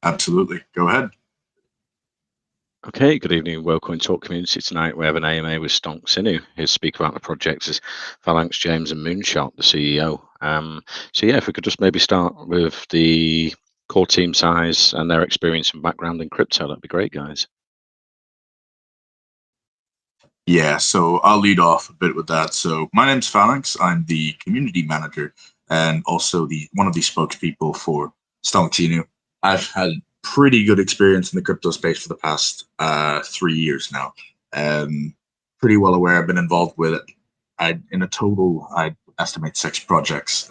Absolutely. Go ahead. Okay, good evening. Welcome to Talk Community tonight. We have an AMA with Stonks here to speak about the projects is Phalanx, James and Moonshot, the CEO. So yeah, if we could just maybe start with the core team size and their experience and background in crypto, that'd be great, guys. Yeah, so I'll lead off a bit with that. So my name's Phalanx. I'm the community manager and also the one of the spokespeople for Stonks. I've had pretty good experience in the crypto space for the past 3 years now. Pretty well aware. I've been involved with it. In a total, I estimate 6 projects.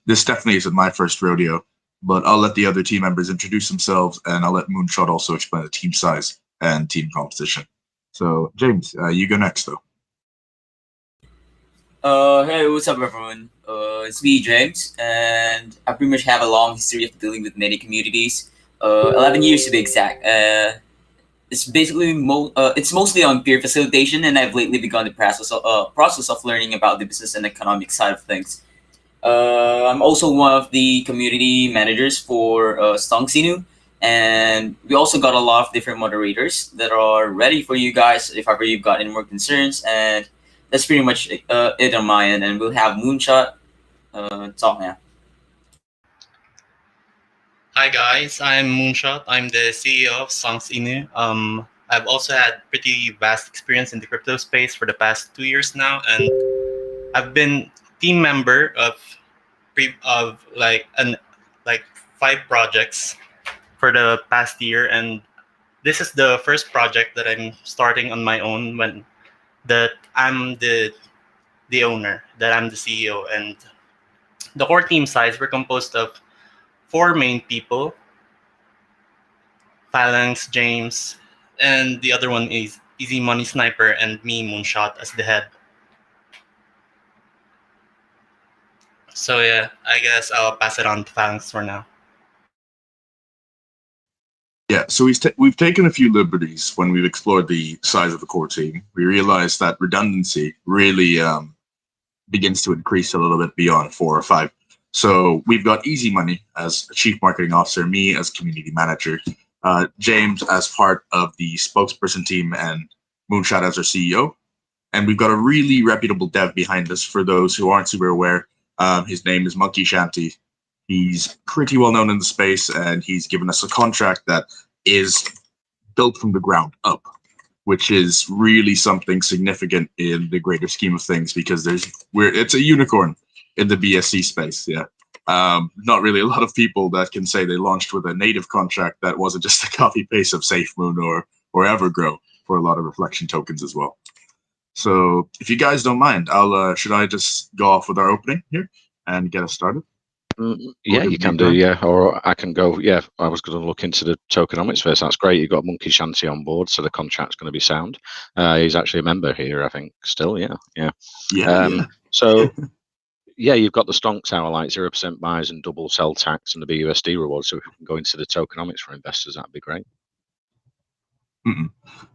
This definitely isn't my first rodeo, but I'll let the other team members introduce themselves, and I'll let Moonshot also explain the team size and team composition. So, James, you go next, though. Hey, what's up, everyone? It's me, James, and I pretty much have a long history of dealing with many communities. 11 years to be exact. It's basically it's mostly on peer facilitation, and I've lately begun the process of learning about the business and economic side of things. I'm also one of the community managers for Stonks, and we also got a lot of different moderators that are ready for you guys if ever you've got any more concerns. And that's pretty much it on my end. And we'll have Moonshot talk now. Hi guys, I'm Moonshot. I'm the CEO of Stonks. I've also had pretty vast experience in the crypto space for the past 2 years now, and I've been team member of like 5 projects for the past year, and this is the first project that I'm starting on my own when that I'm the owner, that I'm the CEO. And the core team size, we're composed of 4 main people: Phalanx, James, and the other one is Easy Money Sniper, and me, Moonshot, as the head. So yeah, I guess I'll pass it on to Phalanx for now. Yeah, so we've taken a few liberties when we've explored the size of the core team. We realized that redundancy really begins to increase a little bit beyond 4 or 5. So we've got Easy Money as a chief marketing officer, me as community manager, James as part of the spokesperson team, and Moonshot as our CEO. And we've got a really reputable dev behind us. For those who aren't super aware, his name is Monkey Shanty. He's pretty well known in the space, and he's given us a contract that is built from the ground up, which is really something significant in the greater scheme of things, because it's a unicorn in the BSC space. Yeah, not really a lot of people that can say they launched with a native contract that wasn't just a copy paste of SafeMoon or Evergrow for a lot of reflection tokens as well. So if you guys don't mind, should I just go off with our opening here and get us started? Yeah, you can do, yeah, or I can go. Yeah, I was going to look into the tokenomics first. That's great. You've got Monkey Shanty on board, so the contract's going to be sound. He's actually a member here, I think, still. Yeah. So, yeah, you've got the Stonks hour, like 0% buys and double sell tax and the BUSD reward. So if we can go into the tokenomics for investors, that'd be great.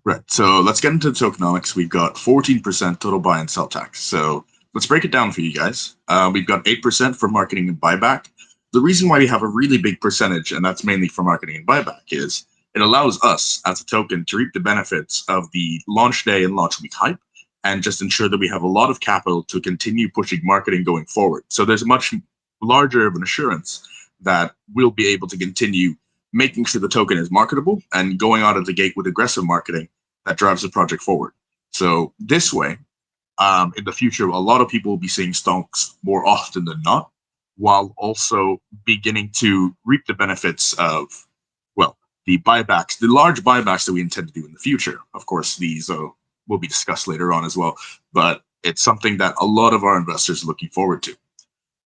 Right. So let's get into the tokenomics. We've got 14% total buy and sell tax. So let's break it down for you guys. We've got 8% for marketing and buyback. The reason why we have a really big percentage, and that's mainly for marketing and buyback, is it allows us as a token to reap the benefits of the launch day and launch week hype, and just ensure that we have a lot of capital to continue pushing marketing going forward. So there's much larger of an assurance that we'll be able to continue making sure the token is marketable and going out of the gate with aggressive marketing that drives the project forward. So this way, in the future, a lot of people will be seeing Stonks more often than not, while also beginning to reap the benefits of, well, the buybacks, the large buybacks that we intend to do in the future. Of course, these will be discussed later on as well, but it's something that a lot of our investors are looking forward to.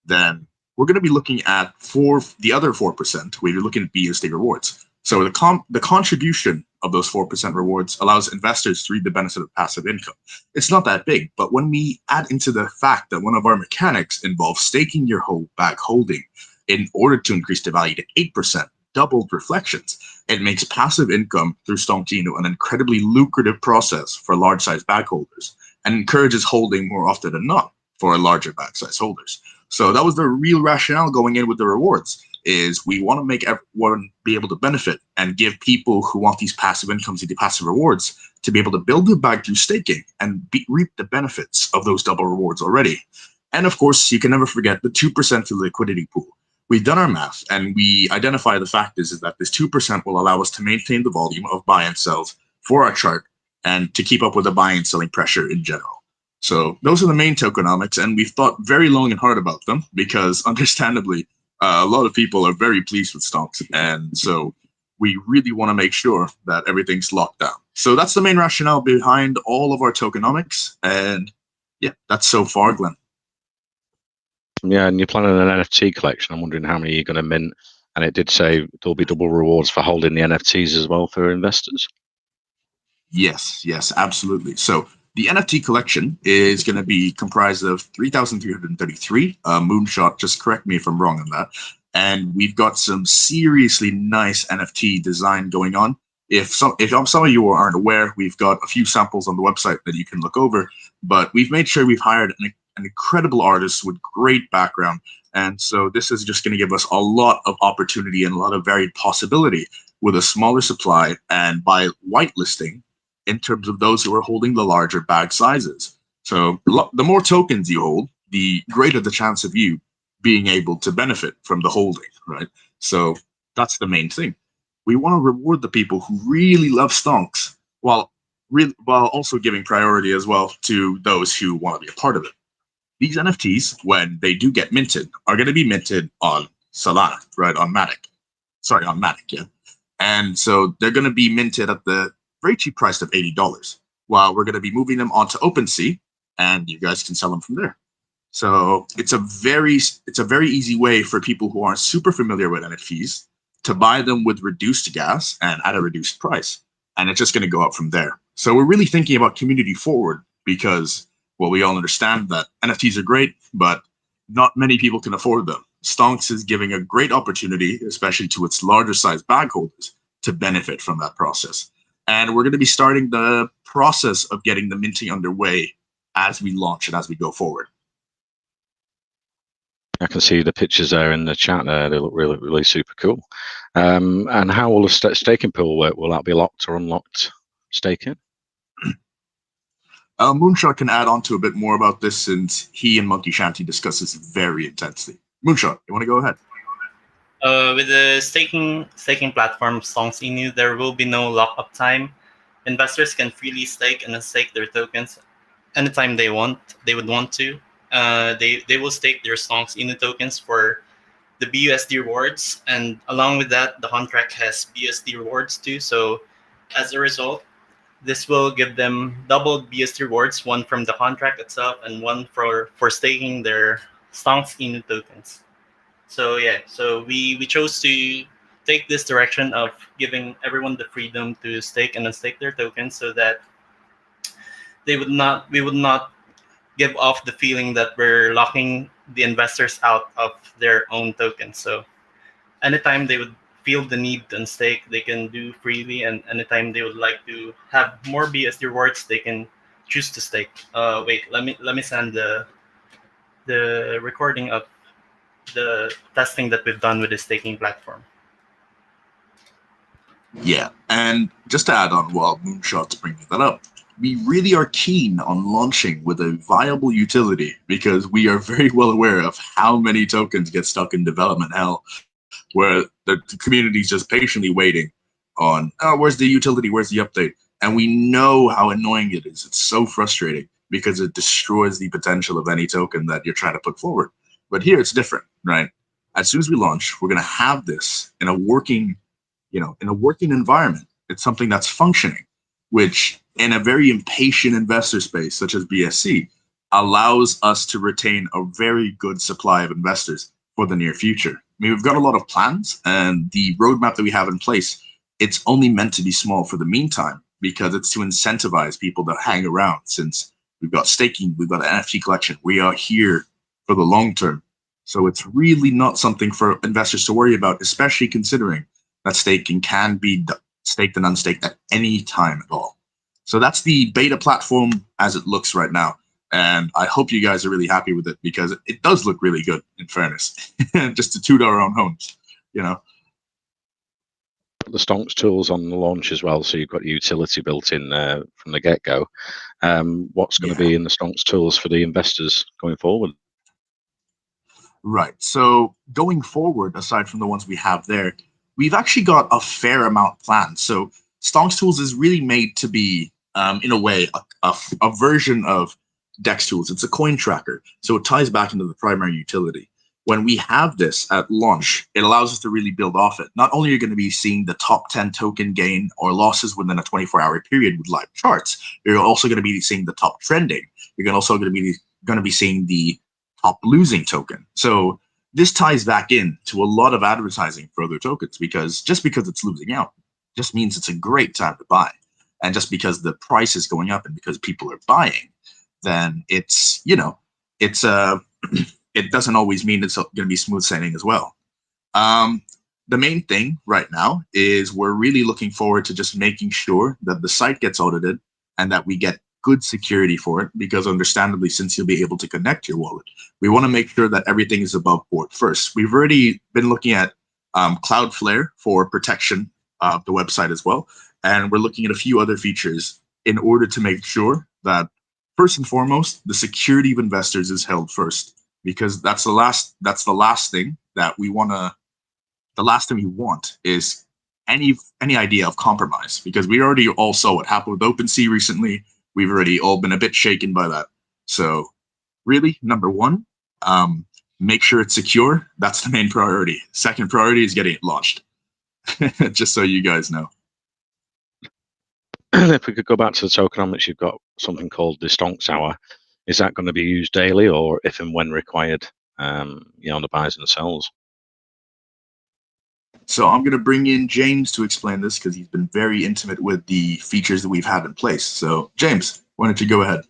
Then we're going to be looking at the other 4%. We're looking at BSD rewards. So the contribution of those 4% rewards allows investors to reap the benefit of passive income. It's not that big, but when we add into the fact that one of our mechanics involves staking your whole back holding in order to increase the value to 8%, doubled reflections, it makes passive income through Stonkino an incredibly lucrative process for large size bag holders, and encourages holding more often than not for larger bag size holders. So that was the real rationale going in with the rewards. is we want to make everyone be able to benefit and give people who want these passive incomes, the passive rewards, to be able to build their bag through staking and reap the benefits of those double rewards already. And of course, you can never forget the 2% to the liquidity pool. We've done our math and we identify the fact is that this 2% will allow us to maintain the volume of buy and sells for our chart and to keep up with the buying and selling pressure in general. So those are the main tokenomics, and we've thought very long and hard about them because understandably, a lot of people are very pleased with Stonks. And so we really want to make sure that everything's locked down. So that's the main rationale behind all of our tokenomics. And yeah, that's so far, Glenn. Yeah, and you're planning an NFT collection. I'm wondering how many you're going to mint. And it did say there'll be double rewards for holding the NFTs as well for investors. Yes, absolutely. So the NFT collection is going to be comprised of 3,333. Moonshot, just correct me if I'm wrong on that. And we've got some seriously nice NFT design going on. If some of you aren't aware, we've got a few samples on the website that you can look over. But we've made sure we've hired an incredible artist with great background. And so this is just going to give us a lot of opportunity and a lot of varied possibility with a smaller supply and by whitelisting in terms of those who are holding the larger bag sizes. So the more tokens you hold, the greater the chance of you being able to benefit from the holding, right? So that's the main thing. We want to reward the people who really love Stonks while also giving priority as well to those who want to be a part of it. These NFTs, when they do get minted, are going to be minted on Solana, right? On Matic, yeah. And so they're going to be minted at the very cheap price of $80, while we're going to be moving them onto OpenSea, and you guys can sell them from there. So it's a very easy way for people who aren't super familiar with NFTs to buy them with reduced gas and at a reduced price, and it's just going to go up from there. So we're really thinking about community forward because, well, we all understand that NFTs are great, but not many people can afford them. Stonks is giving a great opportunity, especially to its larger size bag holders, to benefit from that process. And we're going to be starting the process of getting the minting underway as we launch and as we go forward. I can see the pictures there in the chat there. They look really, really super cool. And how will the staking pool work? Will that be locked or unlocked staking? Moonshot can add on to a bit more about this since he and Monkey Shanty discuss this very intensely. Moonshot, you want to go ahead? With the staking platform Stonks Inu, there will be no lockup time. Investors can freely stake and unstake their tokens anytime they would want to. They will stake their Stonks Inu tokens for the BUSD rewards, and along with that, the contract has BSD rewards too. So as a result, this will give them double BSD rewards, one from the contract itself and one for staking their Stonks Inu tokens. So yeah, so we chose to take this direction of giving everyone the freedom to stake and unstake their tokens, so that we would not give off the feeling that we're locking the investors out of their own tokens. So anytime they would feel the need to unstake, they can do freely, and anytime they would like to have more BSD rewards, they can choose to stake. Wait, let me send the recording of the testing that we've done with the staking platform. Yeah, and just to add on while Moonshot's bringing that up, we really are keen on launching with a viable utility because we are very well aware of how many tokens get stuck in development hell, where the community is just patiently waiting on, oh, where's the utility, where's the update? And we know how annoying it is. It's so frustrating because it destroys the potential of any token that you're trying to put forward. But here it's different, right? As soon as we launch, we're going to have this in a working, environment. It's something that's functioning, which in a very impatient investor space such as BSC allows us to retain a very good supply of investors for the near future. I mean, we've got a lot of plans, and the roadmap that we have in place, it's only meant to be small for the meantime because it's to incentivize people to hang around. Since we've got staking, we've got an NFT collection, we are here for the long term. So it's really not something for investors to worry about, especially considering that staking can be staked and unstaked at any time at all. So that's the beta platform as it looks right now. And I hope you guys are really happy with it because it does look really good, in fairness, just to toot our own horns. you know. The Stonks tools on the launch as well, so you've got utility built in from the get-go. What's going to be in the Stonks tools for the investors going forward? Right. So going forward, aside from the ones we have there, we've actually got a fair amount planned. So Stonks tools is really made to be, in a way, a version of DEX tools. It's a coin tracker, so it ties back into the primary utility. When we have this at launch, it allows us to really build off it. Not only are you going to be seeing the top 10 token gain or losses within a 24-hour period with live charts, you're also going to be seeing the top trending. You're also going to be seeing the top losing token. So this ties back in to a lot of advertising for other tokens, because just because it's losing out just means it's a great time to buy. And just because the price is going up and because people are buying, then it's, it doesn't always mean it's going to be smooth sailing as well. The main thing right now is we're really looking forward to just making sure that the site gets audited and that we get good security for it, because understandably, since you'll be able to connect your wallet, we want to make sure that everything is above board first. We've already been looking at Cloudflare for protection of the website as well, and we're looking at a few other features in order to make sure that first and foremost, the security of investors is held first, because that's the last thing that we want to. The last thing we want is any idea of compromise, because we already all saw what happened with OpenSea recently. We've already all been a bit shaken by that. So really, number one, make sure it's secure. That's the main priority. Second priority is getting it launched. Just so you guys know. If we could go back to the tokenomics, you've got something called the Stonks Hour. Is that going to be used daily, or if and when required, on the buys and sells? So I'm going to bring in James to explain this, because he's been very intimate with the features that we've had in place. So James, why don't you go ahead?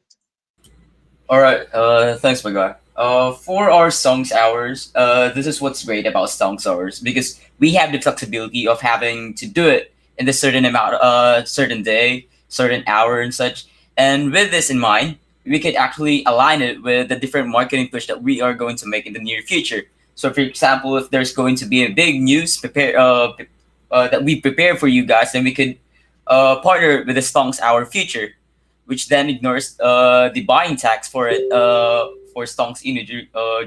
All right. Thanks, my guy. For our Stonks hours, this is what's great about Stonks hours, because we have the flexibility of having to do it in a certain amount, certain day, certain hour, and such. And with this in mind, we could actually align it with the different marketing push that we are going to make in the near future. So, for example, if there's going to be a big news that we prepare for you guys, then we could partner with the Stonks Hour feature, which then ignores the buying tax for it for Stonks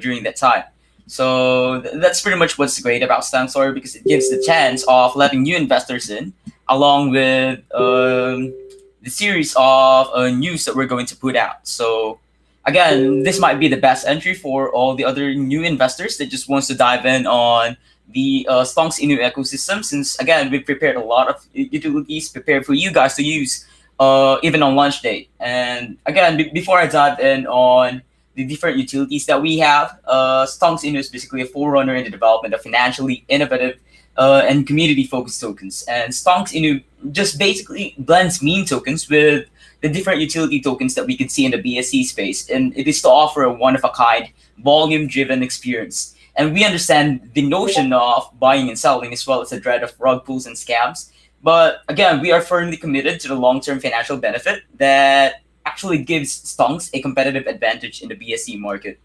during that time. So that's pretty much what's great about Stonks Hour, because it gives the chance of letting new investors in, along with the series of news that we're going to put out. So again, this might be the best entry for all the other new investors that just wants to dive in on the Stonks Inu ecosystem, since again, we've prepared a lot of utilities prepared for you guys to use even on launch date. And again, before I dive in on the different utilities that we have, Stonks Inu is basically a forerunner in the development of financially innovative and community-focused tokens. And Stonks Inu just basically blends meme tokens with the different utility tokens that we can see in the BSC space, and it is to offer a one-of-a-kind, volume-driven experience. And we understand the notion of buying and selling, as well as the dread of rug pulls and scams. But again, we are firmly committed to the long-term financial benefit that actually gives Stonks a competitive advantage in the BSC market.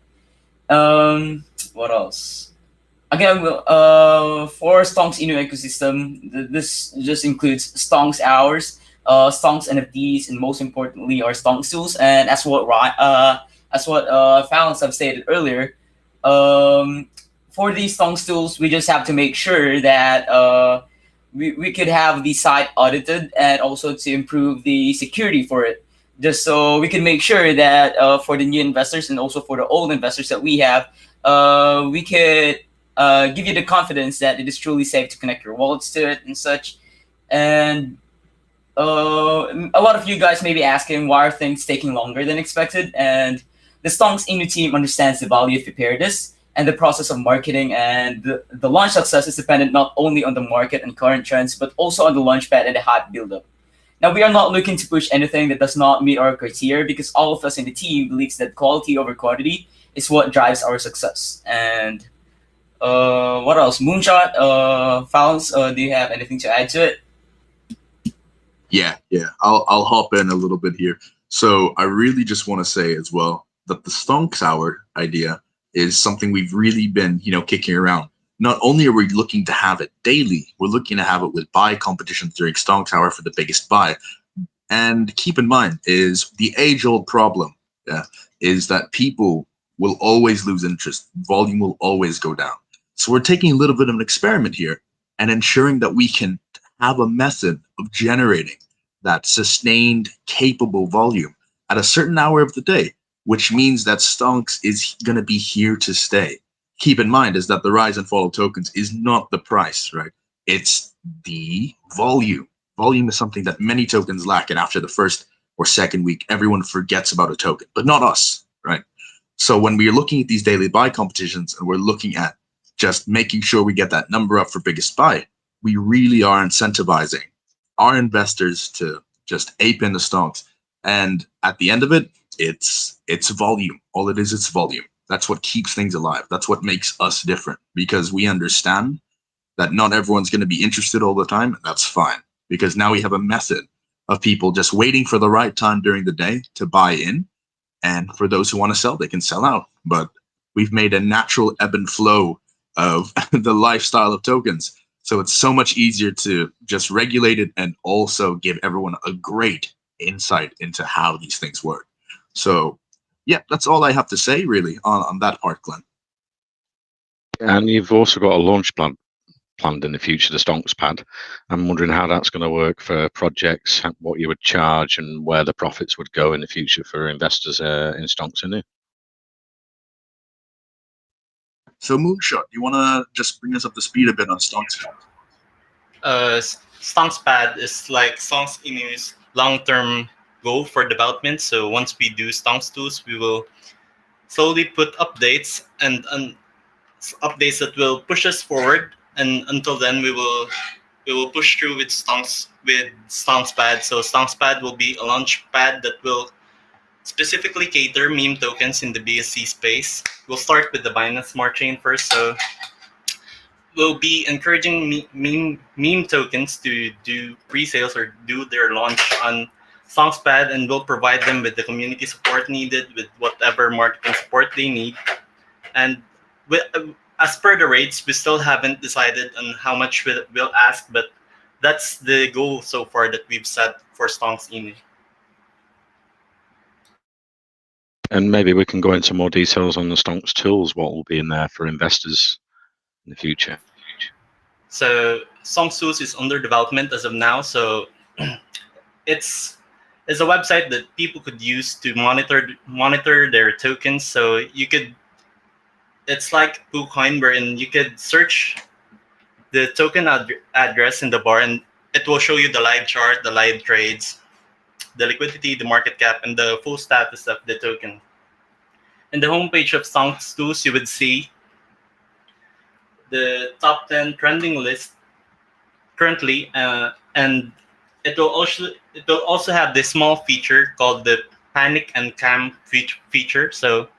What else? Again, for Stonks Inu ecosystem, this just includes Stonks Hours, Stonks NFTs, and most importantly, our Stonks tools. And as what Fallons have stated earlier, for these Stonks tools, we just have to make sure that we could have the site audited, and also to improve the security for it, just so we can make sure that for the new investors and also for the old investors that we have, we could give you the confidence that it is truly safe to connect your wallets to it and such. And a lot of you guys may be asking, why are things taking longer than expected? And the Stonks Inu team understands the value of preparedness and the process of marketing, and the launch success is dependent not only on the market and current trends, but also on the launchpad and the hype buildup. Now, we are not looking to push anything that does not meet our criteria, because all of us in the team believes that quality over quantity is what drives our success. And what else? Moonshot, Fallons, do you have anything to add to it? Yeah. I'll hop in a little bit here. So I really just want to say as well that the Stonks Hour idea is something we've really been, kicking around. not only are we looking to have it daily, we're looking to have it with buy competitions during Stonks Hour for the biggest buy. And keep in mind is the age-old problem is that people will always lose interest. Volume will always go down. So we're taking a little bit of an experiment here and ensuring that we can have a method of generating that sustained, capable volume at a certain hour of the day, which means that Stonks is going to be here to stay. Keep in mind is that the rise and fall of tokens is not the price, right? It's the volume. Volume is something that many tokens lack, and after the first or second week, everyone forgets about a token, but not us, right? So when we are looking at these daily buy competitions and we're looking at just making sure we get that number up for biggest buy, we really are incentivizing our investors to just ape in the Stonks. And at the end of it, it's volume. All it is, it's volume. That's what keeps things alive. That's what makes us different, because we understand that not everyone's going to be interested all the time. And that's fine, because now we have a method of people just waiting for the right time during the day to buy in. And for those who want to sell, they can sell out. But we've made a natural ebb and flow of the lifestyle of tokens. So it's so much easier to just regulate it and also give everyone a great insight into how these things work. So yeah, that's all I have to say really on that part, Glenn. And you've also got a launch planned in the future, the Stonks pad. I'm wondering how that's going to work for projects, what you would charge, and where the profits would go in the future for investors in Stonks Inu. So Moonshot, you want to just bring us up to speed a bit on Stonks pad? Stonks pad is like Stonks Inu's long-term goal for development. So once we do Stonks tools, we will slowly put updates and updates that will push us forward. And until then, we will push through with Stonks pad. So Stonks pad will be a launch pad that will specifically cater meme tokens in the BSC space. We'll start with the Binance Smart Chain first. So we'll be encouraging meme tokens to do pre-sales or do their launch on Stonks pad, and we'll provide them with the community support needed, with whatever marketing support they need. And as per the rates, we still haven't decided on how much we'll ask, but that's the goal so far that we've set for Stonks Inu. And maybe we can go into more details on the Stonks tools, what will be in there for investors in the future. So Stonks tools is under development as of now. So it's a website that people could use to monitor their tokens. So it's like KuCoin, wherein you could search the token address in the bar, and it will show you the live chart, the live trades, the liquidity, the market cap, and the full status of the token. In the homepage of Stonks tools, you would see the top 10 trending list currently, and it will also have this small feature called the panic and cam feature. So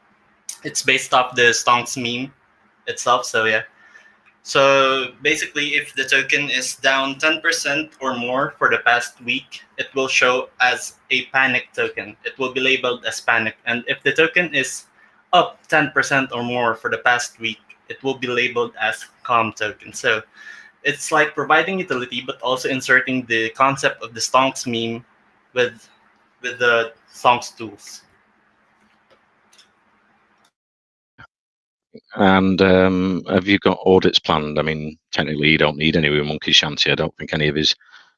it's based off the Stonks meme itself. So yeah. So basically, if the token is down 10% or more for the past week, it will show as a panic token. It will be labeled as panic. And if the token is up 10% or more for the past week, it will be labeled as calm token. So it's like providing utility, but also inserting the concept of the Stonks meme with the Stonks tools. And have you got audits planned? I mean, technically, you don't need any with Monkey Shanty. I don't think any of his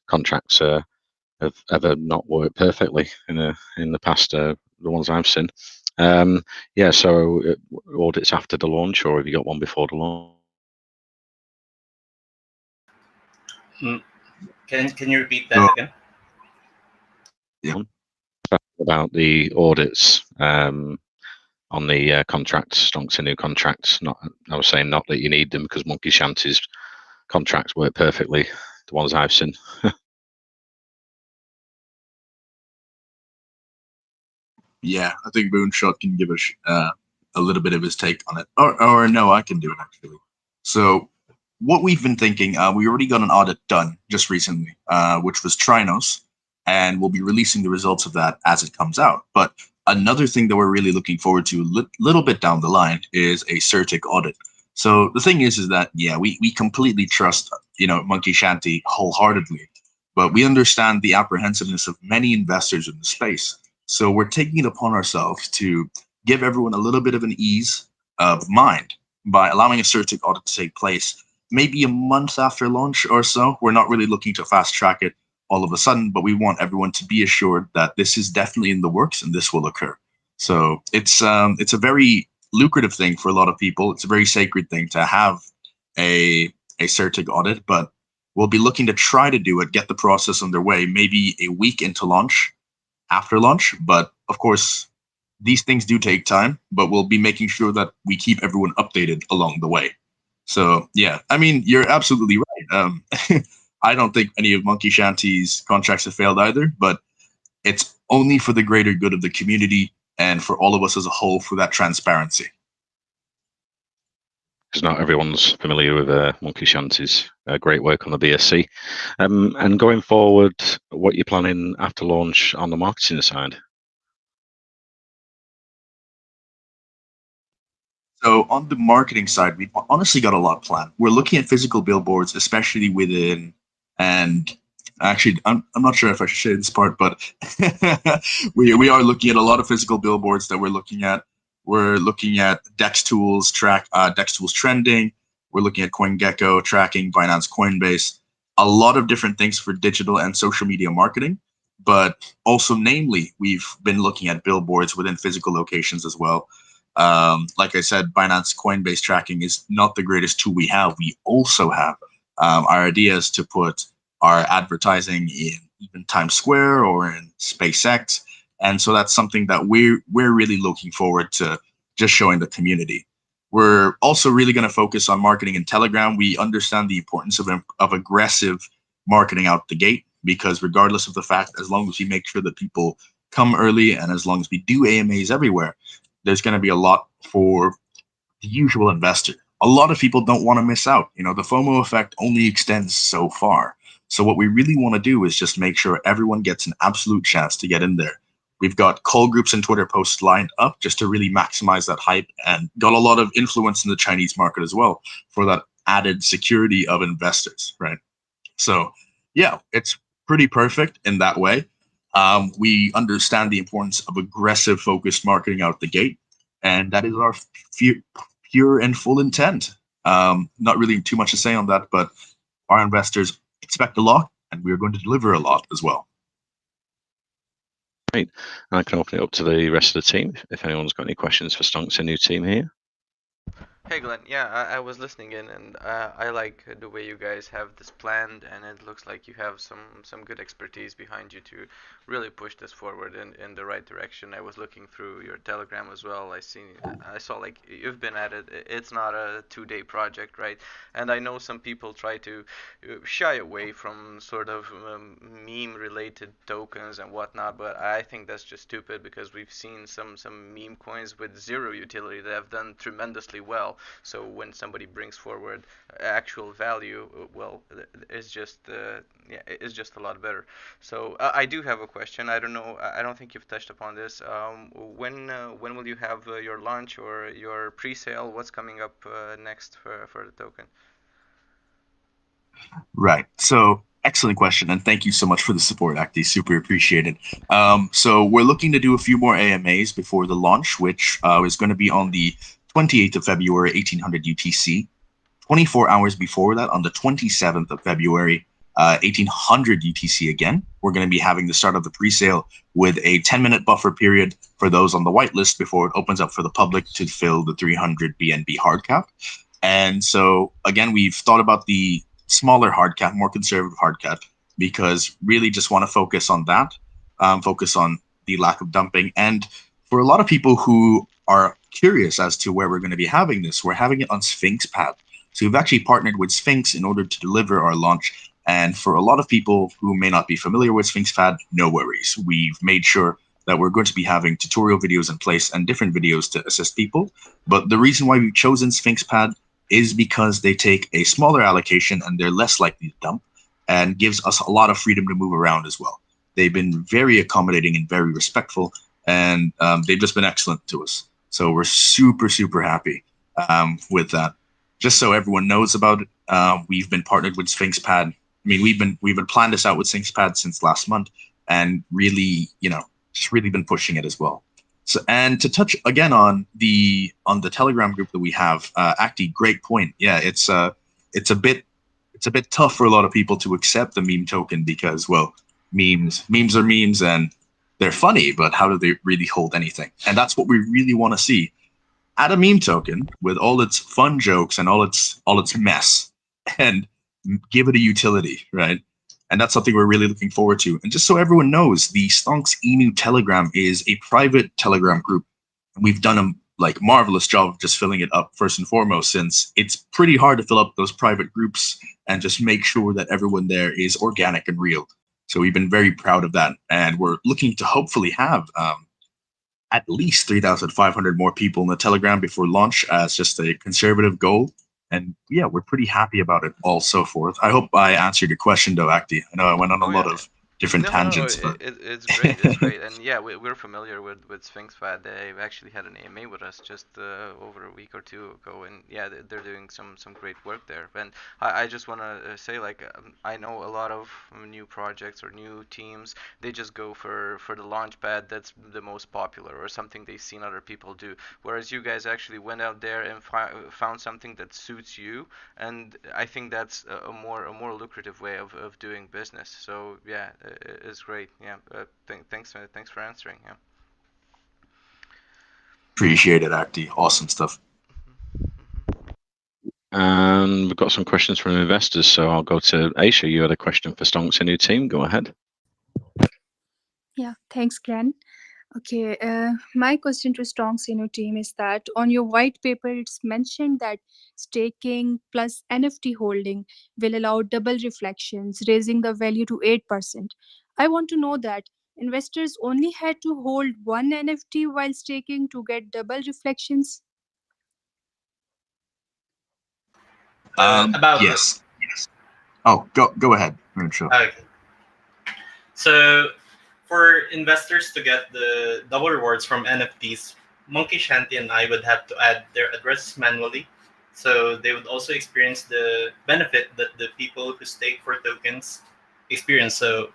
contracts have ever not worked perfectly in the past. The ones I've seen. Yeah. So audits after the launch, or have you got one before the launch? Can you repeat that again? Yeah. About the audits. On the contracts, Stonks Inu contracts. I was saying not that you need them, because Monkey Shanty's contracts work perfectly, the ones I've seen. Yeah, I think Moonshot can give us a little bit of his take on it. Or no, I can do it actually. So what we've been thinking, we already got an audit done just recently, which was Trinos, and we'll be releasing the results of that as it comes out. But another thing that we're really looking forward to a little bit down the line is a CerTic audit. So the thing is that, yeah, we completely trust, Monkey Shanty wholeheartedly, but we understand the apprehensiveness of many investors in the space. So we're taking it upon ourselves to give everyone a little bit of an ease of mind by allowing a certain audit to take place maybe a month after launch or so. We're not really looking to fast track it all of a sudden, but we want everyone to be assured that this is definitely in the works and this will occur. So it's a very lucrative thing for a lot of people. It's a very sacred thing to have a CertiK audit, but we'll be looking to try to do it, get the process underway, maybe a week into launch, after launch. But of course, these things do take time, but we'll be making sure that we keep everyone updated along the way. So yeah, I mean, you're absolutely right. I don't think any of Monkey Shanty's contracts have failed either, but it's only for the greater good of the community and for all of us as a whole for that transparency. Because not everyone's familiar with Monkey Shanty's great work on the BSC. And going forward, what you're planning after launch on the marketing side? So on the marketing side, we've honestly got a lot planned. We're looking at physical billboards, especially within, and actually, I'm not sure if I should say this part, but we are looking at a lot of physical billboards that we're looking at. We're looking at Dex Tools Dex Tools trending. We're looking at CoinGecko tracking, Binance, Coinbase, a lot of different things for digital and social media marketing. But also, namely, we've been looking at billboards within physical locations as well. Like I said, Binance Coinbase tracking is not the greatest tool we have. We also have our ideas to put our advertising in even Times Square or in SpaceX. And so that's something that we're really looking forward to just showing the community. We're also really going to focus on marketing in Telegram. We understand the importance of aggressive marketing out the gate, because regardless of the fact, as long as we make sure that people come early and as long as we do AMAs everywhere, there's going to be a lot for the usual investor. A lot of people don't want to miss out. The FOMO effect only extends so far. So what we really want to do is just make sure everyone gets an absolute chance to get in there. We've got call groups and Twitter posts lined up just to really maximize that hype, and got a lot of influence in the Chinese market as well for that added security of investors, right? So yeah, it's pretty perfect in that way. We understand the importance of aggressive, focused marketing out the gate, and that is our pure and full intent. Not really too much to say on that, but our investors expect a lot, and we are going to deliver a lot as well. Great. And I can open it up to the rest of the team if anyone's got any questions for Stonks, a new team here. Hey Glenn, yeah, I was listening in, and I like the way you guys have this planned, and it looks like you have some good expertise behind you to really push this forward in the right direction. I was looking through your Telegram as well. I saw like you've been at it. It's not a 2-day project, right? And I know some people try to shy away from sort of meme-related tokens and whatnot, but I think that's just stupid, because we've seen some meme coins with zero utility that have done tremendously well. So when somebody brings forward actual value, well, it's just it's just a lot better. So I do have a question. I don't know. I don't think you've touched upon this. When will you have your launch or your pre-sale? What's coming up next for the token? Right. So excellent question, and thank you so much for the support, Acti. Super appreciated. So we're looking to do a few more AMAs before the launch, which is going to be on the 28th of February, 1800 UTC. 24 hours before that, on the 27th of February, 1800 UTC again, we're going to be having the start of the pre-sale with a 10-minute buffer period for those on the whitelist before it opens up for the public to fill the 300 BNB hard cap. And so, again, we've thought about the smaller hard cap, more conservative hard cap, because really just want to focus on that, focus on the lack of dumping. And for a lot of people who are curious as to where we're going to be having this, we're having it on Sphinx Pad. So we've actually partnered with Sphinx in order to deliver our launch. And for a lot of people who may not be familiar with Sphinx Pad, no worries. We've made sure that we're going to be having tutorial videos in place and different videos to assist people. But the reason why we've chosen Sphinx Pad is because they take a smaller allocation and they're less likely to dump, and gives us a lot of freedom to move around as well. They've been very accommodating and very respectful, and they've just been excellent to us. So we're super, super happy with that. just so everyone knows about it, we've been partnered with SphinxPad. I mean, we've been planning this out with SphinxPad since last month, and really, just really been pushing it as well. So, and to touch again on the Telegram group that we have, Acti, great point. Yeah, it's a bit tough for a lot of people to accept the meme token because, well, memes are memes and they're funny, but how do they really hold anything? And that's what we really want to see. Add a meme token with all its fun jokes and all its mess, and give it a utility, right? And that's something we're really looking forward to. And just so everyone knows, the Stonks Inu Telegram is a private Telegram group. And we've done a marvelous job of just filling it up first and foremost, since it's pretty hard to fill up those private groups and just make sure that everyone there is organic and real. So we've been very proud of that. And we're looking to hopefully have at least 3,500 more people in the Telegram before launch as just a conservative goal. And yeah, we're pretty happy about it all so forth. I hope I answered your question though, Acti. I know I went on a lot of different tangents. No, it's great. It's great. And yeah, we're familiar with SphinxPad. They've actually had an AMA with us just over a week or two ago, and yeah, they're doing some great work there. And I just want to say, I know a lot of new projects or new teams, they just go for the launchpad that's the most popular or something they've seen other people do. Whereas you guys actually went out there and found something that suits you, and I think that's a more lucrative way of doing business. So yeah, it's great. Yeah, thanks for answering. Yeah. Appreciate it, Acti. Awesome stuff. And we've got some questions from investors, so I'll go to Aisha. You had a question for Stonks and your team. Go ahead. Yeah, thanks, Glenn. Okay, my question to Stonks team is that on your white paper, it's mentioned that staking plus NFT holding will allow double reflections, raising the value to 8%. I want to know that investors only had to hold one NFT while staking to get double reflections. Yes. Oh, go ahead. Okay. So, for investors to get the double rewards from NFTs, Monkey Shanty and I would have to add their addresses manually. So they would also experience the benefit that the people who stake for tokens experience. So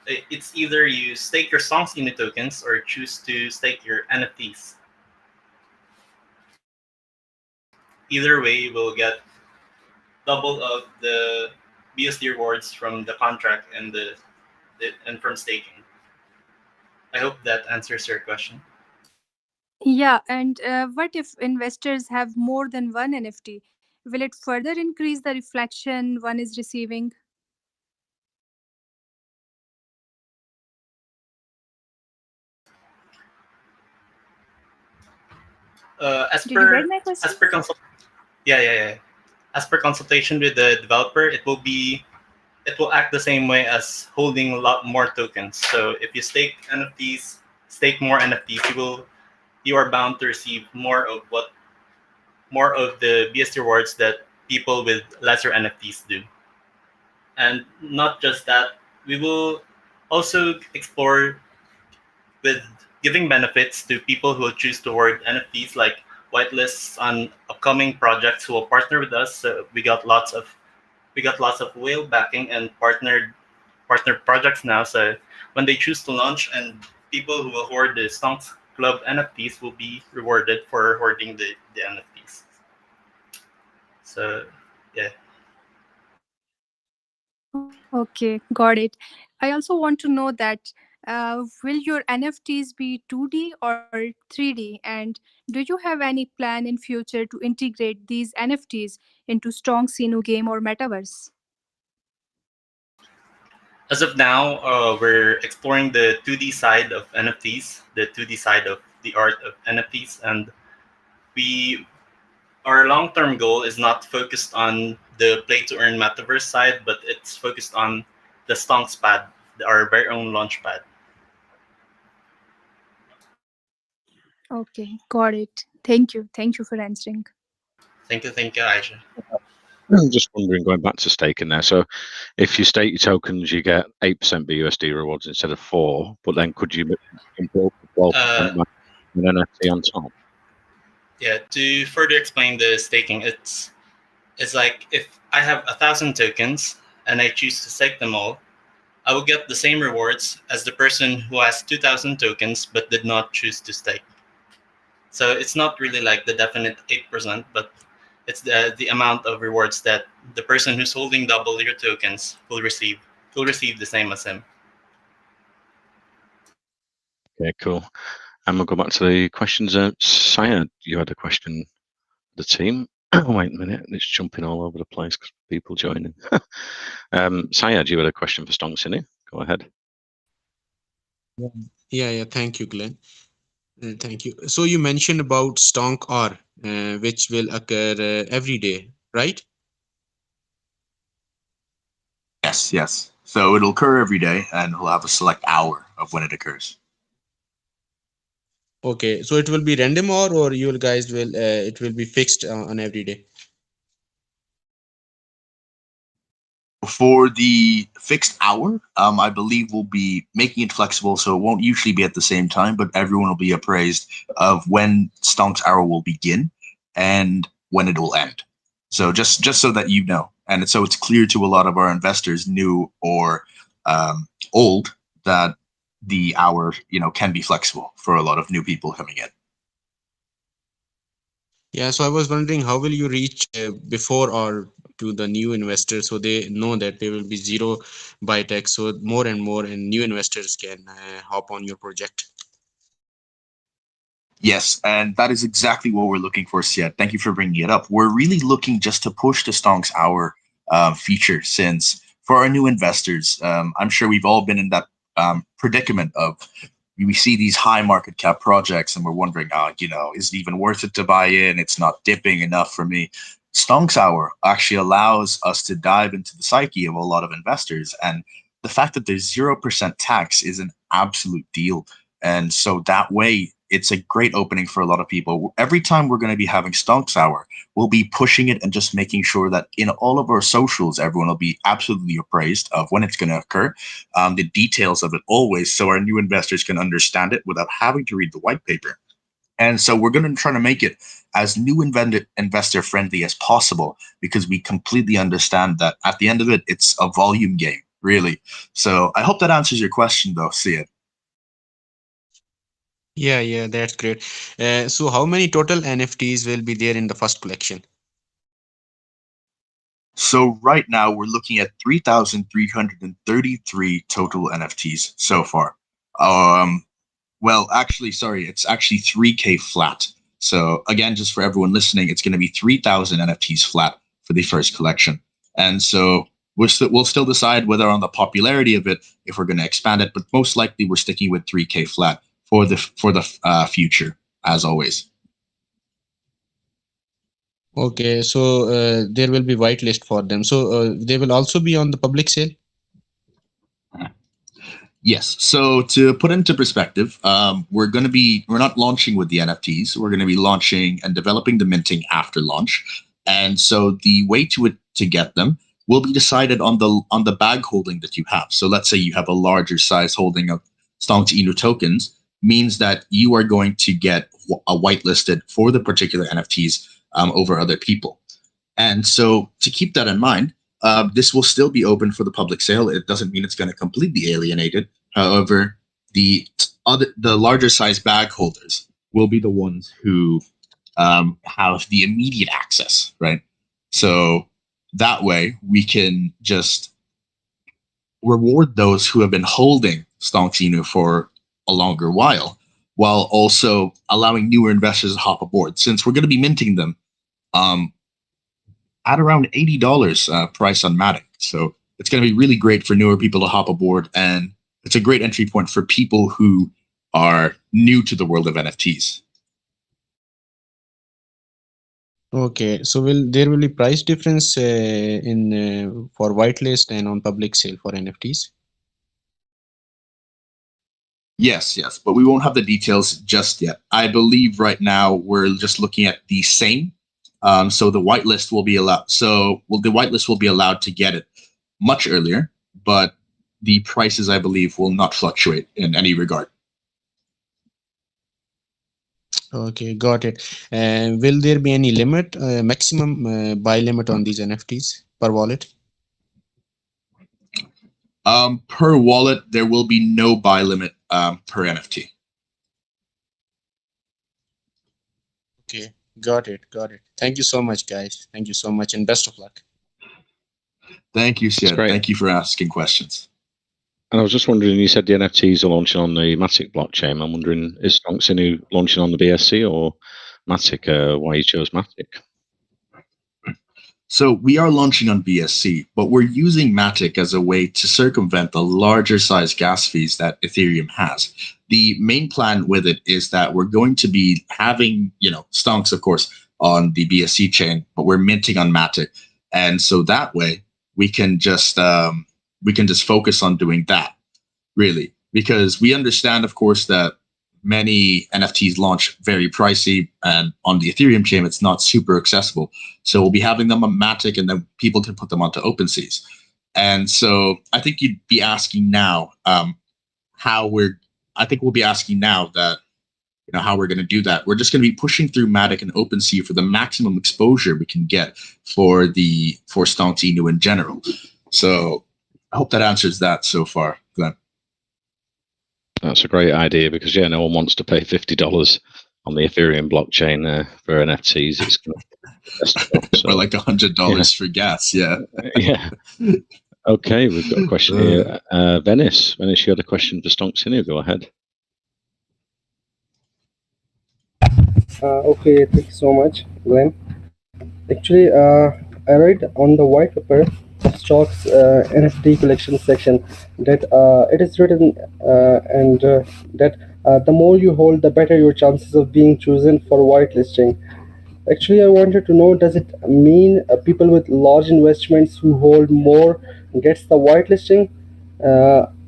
it's either you stake your Stonks Inu tokens or choose to stake your NFTs. Either way, you will get double of the BSD rewards from the contract and and from staking. I hope that answers your question. Yeah, and what if investors have more than one NFT? Will it further increase the reflection one is receiving? As Did you get my question? As per consultation with the developer, it will act the same way as holding a lot more tokens. So if you stake more NFTs, you are bound to receive more of the BSC rewards that people with lesser NFTs do. And not just that, we will also explore with giving benefits to people who will choose to award NFTs, like whitelists on upcoming projects who will partner with us. So we got lots of whale backing and partner projects now. So when they choose to launch, and people who will hoard the Stonks Club NFTs will be rewarded for hoarding the NFTs. So yeah. Okay, got it. I also want to know that will your NFTs be 2D or 3D? And do you have any plan in future to integrate these NFTs into strong Sinu game or metaverse? As of now, we're exploring the 2D side of NFTs, the 2D side of the art of NFTs, and our long-term goal is not focused on the play-to-earn metaverse side, but it's focused on the Stonks pad, our very own launch pad. Okay, got it. Thank you. Thank you for answering. Thank you, Aisha. I'm just wondering, going back to staking there. So, if you stake your tokens, you get 8% BUSD rewards instead of 4. But then, could you build 12% an NFT on top? Yeah. To further explain the staking, it's is like if I have 1,000 tokens and I choose to stake them all, I will get the same rewards as the person who has 2,000 tokens but did not choose to stake. So it's not really like the definite 8%, but it's the amount of rewards that the person who's holding double your tokens will receive the same as him. Okay, cool. And we'll go back to the questions. Syed, you had a question. The team. Wait a minute, it's jumping all over the place because people joining. Syed, you had a question for Stonks, innit? Go ahead. Yeah. Thank you, Glenn. Thank you. So you mentioned about Stonk R, which will occur every day, right? Yes. So it'll occur every day, and we'll have a select hour of when it occurs. Okay, so it will be random or you guys will it will be fixed on every day. For the fixed hour, I believe we'll be making it flexible, so it won't usually be at the same time, but everyone will be appraised of when Stonk's hour will begin and when it will end. So just so that you know, and so it's clear to a lot of our investors, new or old, that the hour can be flexible for a lot of new people coming in. Yeah, so I was wondering how will you reach before or to the new investors so they know that there will be zero bytex, so more and more and new investors can hop on your project. Yes, and that is exactly what we're looking for, Siad. Thank you for bringing it up. We're really looking just to push the Stonks Hour feature, since for our new investors, I'm sure we've all been in that predicament of we see these high market cap projects and we're wondering, is it even worth it to buy in? It's not dipping enough for me. Stonks Hour actually allows us to dive into the psyche of a lot of investors, and the fact that there's 0% tax is an absolute deal. And so that way, it's a great opening for a lot of people. Every time we're going to be having Stonks Hour, we'll be pushing it and just making sure that in all of our socials, everyone will be absolutely appraised of when it's going to occur, the details of it always, so our new investors can understand it without having to read the white paper. And so we're going to try to make it as new investor friendly as possible, because we completely understand that at the end of it, it's a volume game, really. So I hope that answers your question, though, Siad. Yeah, that's great. So how many total NFTs will be there in the first collection? So right now we're looking at 3,333 total NFTs so far. Well, actually, sorry, it's actually 3K flat. So again, just for everyone listening, it's going to be 3,000 NFTs flat for the first collection. And so we'll still decide whether on the popularity of it, if we're going to expand it, but most likely we're sticking with 3K flat for the future, as always. Okay, so there will be whitelist for them. So they will also be on the public sale? Yes. So to put into perspective, we're not launching with the NFTs. We're going to be launching and developing the minting after launch. And so the way to get them will be decided on the bag holding that you have. So let's say you have a larger size holding of Stonks Inu tokens, means that you are going to get a whitelisted for the particular NFTs over other people. And so to keep that in mind, this will still be open for the public sale. It doesn't mean it's going to completely alienate it. However, the larger size bag holders will be the ones who have the immediate access, right? So that way we can just reward those who have been holding Stonks Inu for a longer while also allowing newer investors to hop aboard, since we're going to be minting them at around $80 price on Matic. So it's going to be really great for newer people to hop aboard, and it's a great entry point for people who are new to the world of NFTs. Okay, so there will be price difference in for whitelist and on public sale for NFTs? Yes, but we won't have the details just yet. I believe right now we're just looking at the same. So the whitelist will be allowed. The whitelist will be allowed to get it much earlier, but the prices, I believe, will not fluctuate in any regard. Okay, got it. And will there be any limit, maximum buy limit on these NFTs per wallet? Per wallet, there will be no buy limit per NFT. Okay, got it, got it. Thank you so much, guys. Thank you so much, and best of luck. Thank you, That's Sid. great. Thank you for asking questions. And I was just wondering, you said the NFTs are launching on the Matic blockchain. I'm wondering, is Stonks Inu launching on the BSC or Matic? Why you chose Matic? So we are launching on BSC, but we're using Matic as a way to circumvent the larger size gas fees that Ethereum has. The main plan with it is that we're going to be having, Stonks, of course, on the BSC chain, but we're minting on Matic. And so that way we can just focus on doing that, really, because we understand, of course, that many NFTs launch very pricey, and on the Ethereum chain, it's not super accessible. So we'll be having them on Matic, and then people can put them onto OpenSeas. And so I think you'd be asking now we'll be asking now that, how we're going to do that. We're just going to be pushing through Matic and OpenSea for the maximum exposure we can get for Stonks Inu in general. So I hope that answers that so far, Glenn. That's a great idea because no one wants to pay $50 on the Ethereum blockchain for NFTs. It's going to or like $100 for gas. Yeah. Yeah. Okay, we've got a question here. Venice, you had a question for Stonks Inu. Go ahead. Okay, thank you so much, Glenn. Actually, I read on the white paper of Stonks NFT collection section that it is written that the more you hold, the better your chances of being chosen for whitelisting. Actually, I wanted to know, does it mean people with large investments who hold more gets the whitelisting?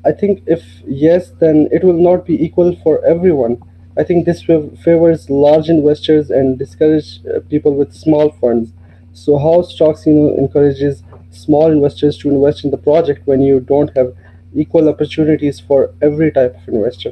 I think if yes, then it will not be equal for everyone. I think this favors large investors and discourage people with small funds. So how stocks, encourages small investors to invest in the project when you don't have equal opportunities for every type of investor?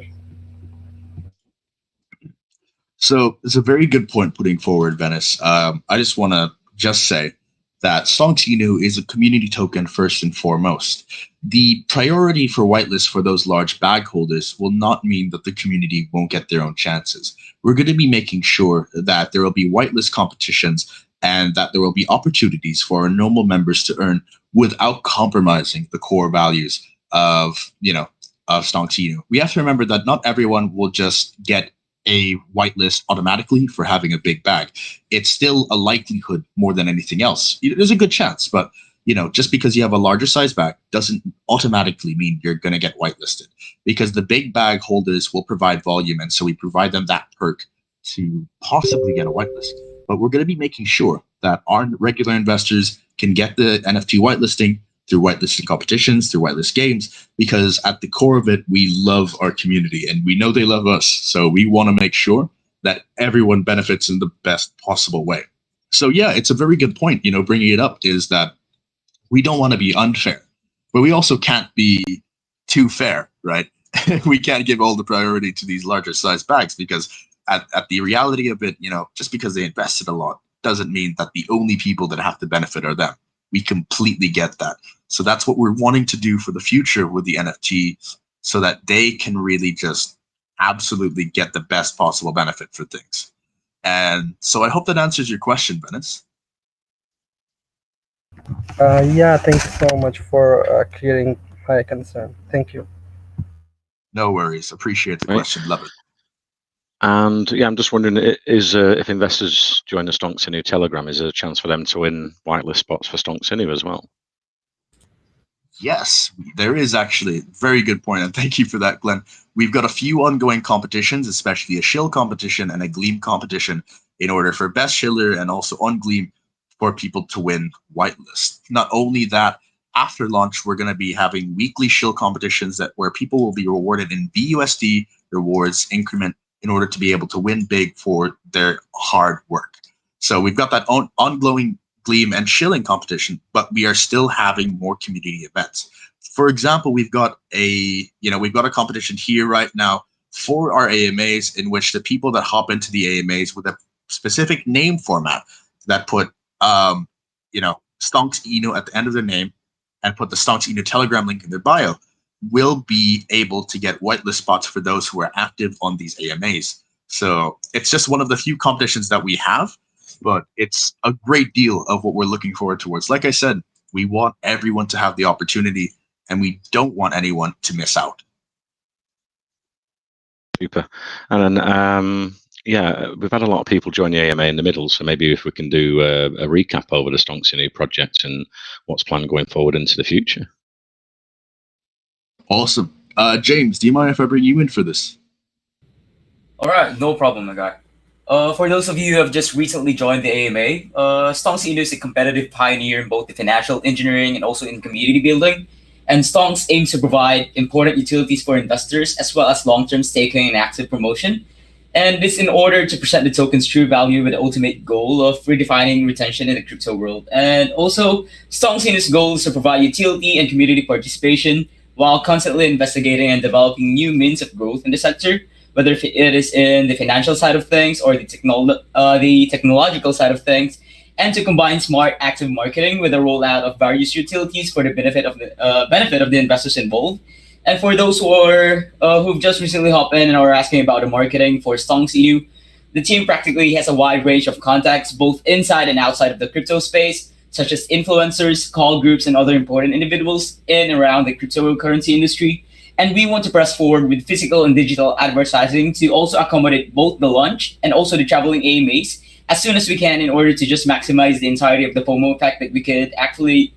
So it's a very good point putting forward, Venice. I just want to say that Stonks Inu is a community token first and foremost. The priority for whitelist for those large bag holders will not mean that the community won't get their own chances. We're going to be making sure that there will be whitelist competitions and that there will be opportunities for our normal members to earn without compromising the core values of Stonks Inu. We have to remember that not everyone will just get a whitelist automatically for having a big bag. It's still a likelihood more than anything else. There's a good chance, but just because you have a larger size bag doesn't automatically mean you're going to get whitelisted, because the big bag holders will provide volume, and so we provide them that perk to possibly get a whitelist. But we're going to be making sure that our regular investors can get the NFT whitelisting through whitelisting competitions, through whitelist games, because at the core of it, we love our community and we know they love us. So we want to make sure that everyone benefits in the best possible way. So yeah, it's a very good point, bringing it up, is that we don't want to be unfair, but we also can't be too fair, right? We can't give all the priority to these larger size bags, because at the reality of it, just because they invested a lot doesn't mean that the only people that have to benefit are them. We completely get that. So that's what we're wanting to do for the future with the NFTs, so that they can really just absolutely get the best possible benefit for things. And so I hope that answers your question, Venice. Yeah, thank you so much for clearing my concern. Thank you. No worries. Appreciate the question. Love it. And I'm just wondering, is if investors join the Stonks Inu Telegram, is there a chance for them to win whitelist spots for Stonks Inu as well? Yes, there is actually. Very good point, and thank you for that, Glenn. We've got a few ongoing competitions, especially a shill competition and a gleam competition, in order for best shiller and also on gleam for people to win whitelist. Not only that, after launch, we're going to be having weekly shill competitions where people will be rewarded in BUSD rewards increment in order to be able to win big for their hard work. So we've got that ongoing gleam and shilling competition, but we are still having more community events. For example, we've got a competition here right now for our AMAs, in which the people that hop into the AMAs with a specific name format that put, Stonks Inu at the end of their name and put the Stonks Inu Telegram link in their bio, will be able to get whitelist spots for those who are active on these AMAs. So it's just one of the few competitions that we have, but it's a great deal of what we're looking forward towards. Like I said, we want everyone to have the opportunity, and we don't want anyone to miss out. Super. And then, we've had a lot of people join the AMA in the middle, so maybe if we can do a recap over the Stonks Inu project and what's planned going forward into the future. Awesome. James, do you mind if I bring you in for this? All right, no problem, my guy. For those of you who have just recently joined the AMA, Stonks Inu is a competitive pioneer in both the financial engineering and also in community building. And Stonks aims to provide important utilities for investors as well as long-term staking and active promotion. And this in order to present the token's true value with the ultimate goal of redefining retention in the crypto world. And also, Stonks Inu's goal is to provide utility and community participation while constantly investigating and developing new means of growth in the sector, whether it is in the financial side of things or the technological side of things, and to combine smart active marketing with the rollout of various utilities for the benefit of the investors involved. And for those who've just recently hopped in and are asking about the marketing for Stonks Inu, the team practically has a wide range of contacts both inside and outside of the crypto space, such as influencers, call groups, and other important individuals in and around the cryptocurrency industry. And we want to press forward with physical and digital advertising to also accommodate both the launch and also the traveling AMAs as soon as we can, in order to just maximize the entirety of the FOMO effect that we could actually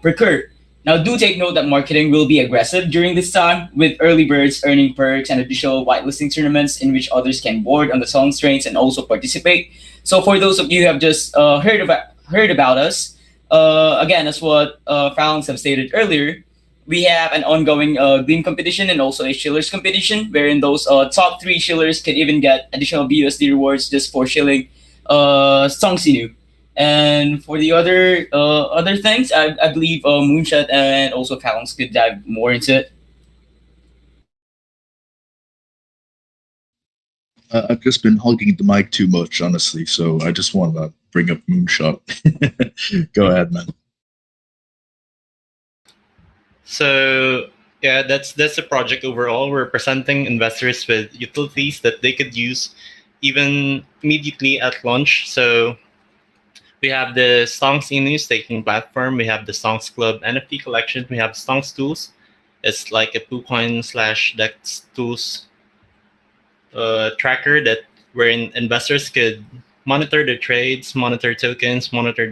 procure. Now, do take note that marketing will be aggressive during this time, with early birds earning perks and additional whitelisting tournaments in which others can board on the song strains and also participate. So for those of you who have just heard about us, again, as what Fallons have stated earlier, we have an ongoing Gleam competition and also a Shillers competition, wherein those top 3 Shillers can even get additional BUSD rewards just for shilling Stonks Inu. And for the other things, I believe Moonshot and also Fallons could dive more into it. I've just been hogging the mic too much, honestly, so I just want to bring up Moonshot. Go ahead, man. So yeah, that's the project overall. We're presenting investors with utilities that they could use even immediately at launch. So we have the Stonks Inu staking platform. We have the Stonks Club NFT collection. We have Stonks Tools. It's like a PooCoin/Dex Tools tracker that wherein investors could monitor their trades, monitor tokens, monitor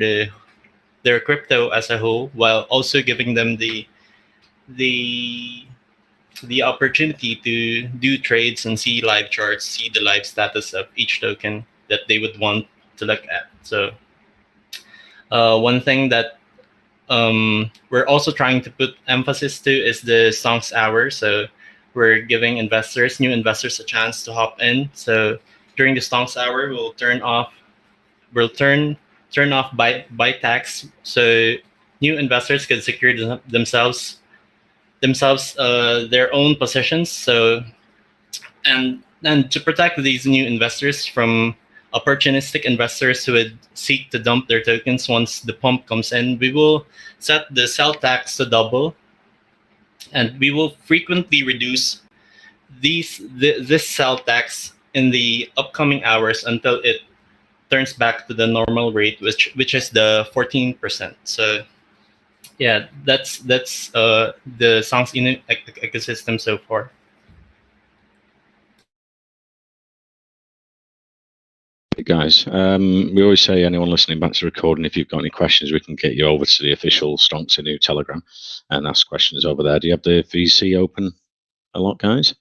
their crypto as a whole, while also giving them the opportunity to do trades and see live charts, see the live status of each token that they would want to look at. So one thing that we're also trying to put emphasis to is the Stonks Hour. So we're giving new investors a chance to hop in. So during the Stonks Hour, we'll turn off buy tax, so new investors can secure themselves their own positions. So and to protect these new investors from opportunistic investors who would seek to dump their tokens once the pump comes in, we will set the sell tax to double, and we will frequently reduce this sell tax in the upcoming hours until it turns back to the normal rate, which is the 14%. So yeah, that's the Stonks Inu ecosystem so far. Hey guys, we always say anyone listening back to the recording, if you've got any questions, we can get you over to the official Stonks Inu Telegram and ask questions over there. Do you have the VC open a lot, guys?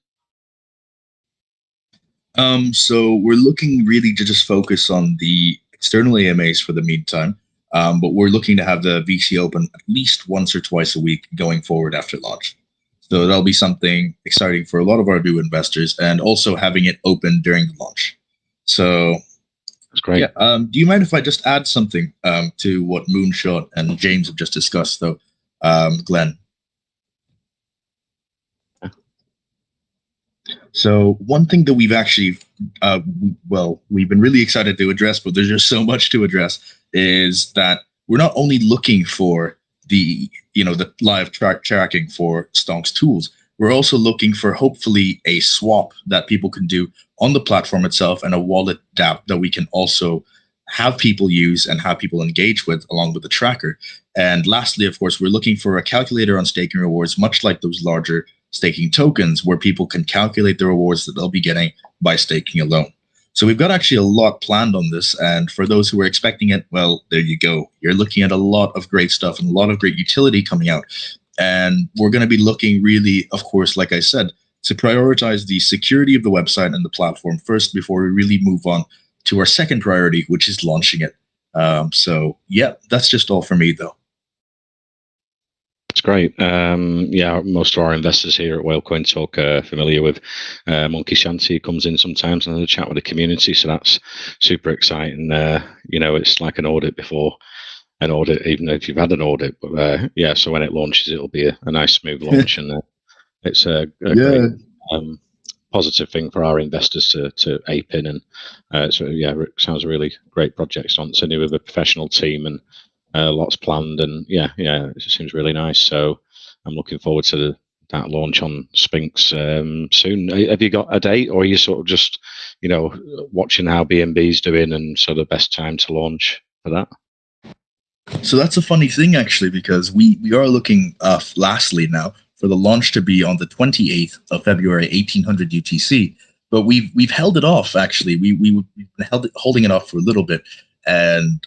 So we're looking really to just focus on the external AMAs for the meantime, but we're looking to have the VC open at least once or twice a week going forward after launch. So that'll be something exciting for a lot of our new investors, and also having it open during the launch. So that's great. Yeah. Do you mind if I just add something to what Moonshot and James have just discussed, though, Glenn? So one thing that we've actually, we've been really excited to address, but there's just so much to address, is that we're not only looking for the live tracking for Stonks tools. We're also looking for hopefully a swap that people can do on the platform itself and a wallet dApp that we can also have people use and have people engage with along with the tracker. And lastly, of course, we're looking for a calculator on staking rewards, much like those larger staking tokens, where people can calculate the rewards that they'll be getting by staking alone. So we've got actually a lot planned on this. And for those who are expecting it, well, there you go. You're looking at a lot of great stuff and a lot of great utility coming out. And we're going to be looking really, of course, like I said, to prioritize the security of the website and the platform first before we really move on to our second priority, which is launching it. So yeah, that's just all for me, though. It's great. Yeah, most of our investors here at Whalecoin Talk are familiar with Monkey Shanty. Comes in sometimes and have a chat with the community, so that's super exciting. It's like an audit before an audit, even if you've had an audit. But yeah, so when it launches, it'll be a nice smooth launch, and it's a great positive thing for our investors to ape in. And so yeah, it sounds a really great project. Certainly with a professional team and lots planned, and yeah, it seems really nice. So I'm looking forward to that launch on Sphinx soon. Have you got a date, or are you sort of just watching how BNB's doing, and so the best time to launch for that? So that's a funny thing, actually, because we are looking lastly now for the launch to be on the 28th of February, 1800 UTC. But we've held it off, actually. We've been holding it off for a little bit, and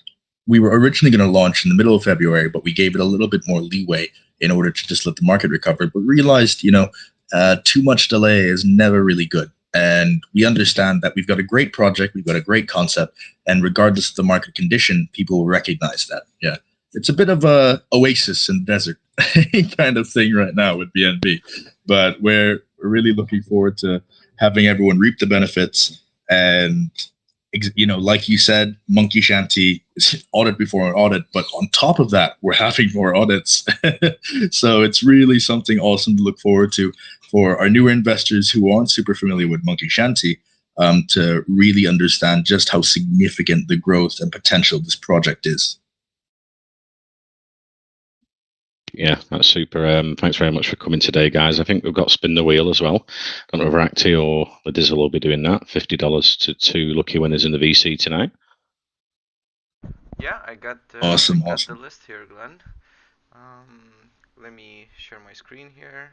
we were originally going to launch in the middle of February, but we gave it a little bit more leeway in order to just let the market recover. But realized, too much delay is never really good. And we understand that we've got a great project, we've got a great concept, and regardless of the market condition, people will recognize that. Yeah, it's a bit of a oasis in the desert kind of thing right now with BNB, but we're really looking forward to having everyone reap the benefits. And like you said, Monkey Shanty is audit before an audit, but on top of that, we're having more audits. So it's really something awesome to look forward to for our newer investors who aren't super familiar with Monkey Shanty, to really understand just how significant the growth and potential of this project is. Yeah, that's super. Thanks very much for coming today, guys. I think we've got Spin the Wheel as well. I don't know if Acti or the Dizzle will be doing that. $50 to 2 lucky winners in the VC tonight. Yeah, I got awesome. the list here, Glenn. Let me share my screen here.